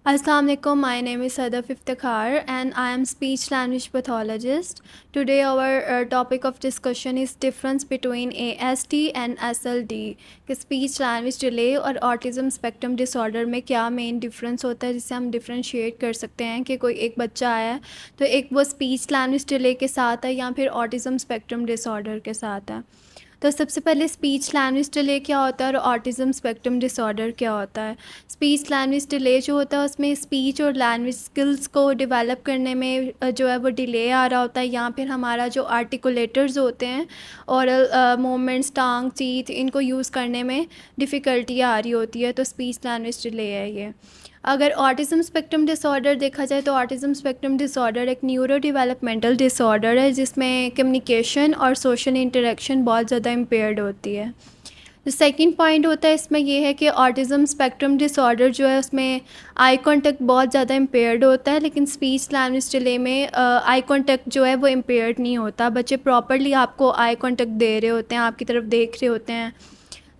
Assalamu alaikum. My name is Sadaf Iftikhar and I am speech language pathologist. Today our topic of discussion is difference between ASD and SLD कि speech language delay और autism spectrum disorder में क्या main difference होता है जिससे हम differentiate कर सकते हैं कि कोई एक बच्चा आया है तो एक वो speech language delay के साथ है या फिर autism spectrum disorder के साथ है। तो सबसे पहले स्पीच लैंग्वेज डिले क्या होता है और ऑटिज़म स्पेक्ट्रम डिसऑर्डर क्या होता है। स्पीच लैंग्वेज डिले जो होता है उसमें स्पीच और लैंग्वेज स्किल्स को डेवलप करने में जो है वो डिले आ रहा होता है या फिर हमारा जो आर्टिकुलेटर्स होते हैं और मूवमेंट्स टांग चीथ इनको यूज़ करने में डिफ़िकल्टी आ रही होती है, तो स्पीच लैंग्वेज डिले है ये। अगर ऑटिज़म स्पेक्ट्रम डिसऑर्डर देखा जाए तो ऑटिज़म स्पेक्ट्रम डिसऑर्डर एक न्यूरो डेवलपमेंटल डिसऑर्डर है जिसमें कम्युनिकेशन और सोशल इंटरेक्शन बहुत ज़्यादा इम्पेयर्ड होती है। जो सेकंड पॉइंट होता है इसमें ये है कि ऑटिज़म स्पेक्ट्रम डिसऑर्डर जो है उसमें आई कांटेक्ट बहुत ज़्यादा इम्पेयर्ड होता है, लेकिन स्पीच लैंग्वेज डिले में आई कांटेक्ट जो है वो इम्पेयर्ड नहीं होता। बच्चे प्रॉपरली आपको आई कांटेक्ट दे रहे होते हैं, आपकी तरफ देख रहे होते हैं।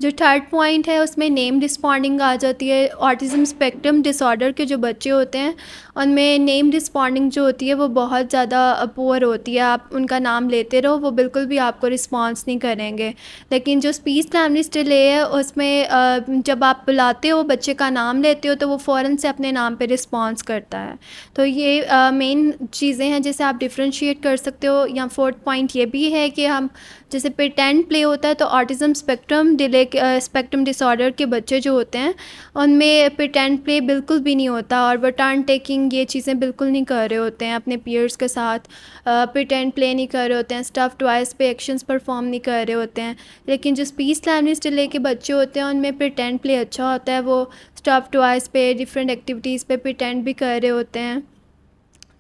जो थर्ड पॉइंट है उसमें नेम रिस्पॉन्डिंग आ जाती है। ऑटिज़म स्पेक्ट्रम डिसऑर्डर के जो बच्चे होते हैं उनमें नेम रिस्पॉन्डिंग जो होती है वो बहुत ज़्यादा पुअर होती है। आप उनका नाम लेते रहो वो बिल्कुल भी आपको रिस्पॉन्स नहीं करेंगे। लेकिन जो स्पीच लैंग्वेज डिले है उसमें जब आप बुलाते हो बच्चे का नाम लेते हो तो वो फ़ौरन से अपने नाम पे रिस्पॉन्स करता है। तो ये मेन चीज़ें हैं जिसे आप डिफ्रेंशिएट कर सकते हो। या फोर्थ पॉइंट ये भी है कि हम जैसे प्रिटेंड प्ले होता है तो autism spectrum delay spectrum disorder के बच्चे जो होते हैं उनमें प्रिटेंड प्ले बिल्कुल भी नहीं होता और वो टर्न टेकिंग ये चीज़ें बिल्कुल नहीं कर रहे होते हैं अपने पीयर्स के साथ। प्रिटेंड प्ले नहीं कर रहे होते हैं, स्टफ़ टॉयज़ पे एक्शंस परफॉर्म नहीं कर रहे होते हैं। लेकिन जो स्पीच लैंग्वेज डिले के बच्चे होते हैं उनमें प्रिटेंड प्ले अच्छा होता है, वो स्टफ़ टॉयज़ पे डिफरेंट एक्टिविटीज़ पे प्रिटेंड भी कर रहे होते हैं।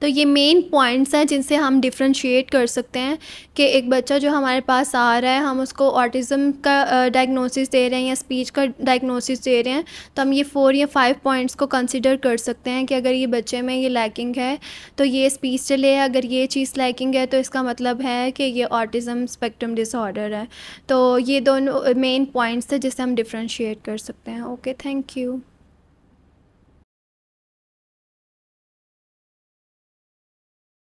तो ये मेन पॉइंट्स हैं जिनसे हम डिफरेंशिएट कर सकते हैं कि एक बच्चा जो हमारे पास आ रहा है हम उसको ऑटिज़म का डायग्नोसिस दे रहे हैं या स्पीच का डायग्नोसिस दे रहे हैं, तो हम ये 4 या 5 पॉइंट्स को कंसिडर कर सकते हैं कि अगर ये बच्चे में ये लैकिंग है तो ये स्पीच डिले है, अगर ये चीज़ लैकिंग है तो इसका मतलब है कि ये ऑटिज़म स्पेक्ट्रम डिसऑर्डर है। तो ये दोनों मेन पॉइंट्स हैं जिससे हम डिफरेंशिएट कर सकते हैं। Okay, thank you.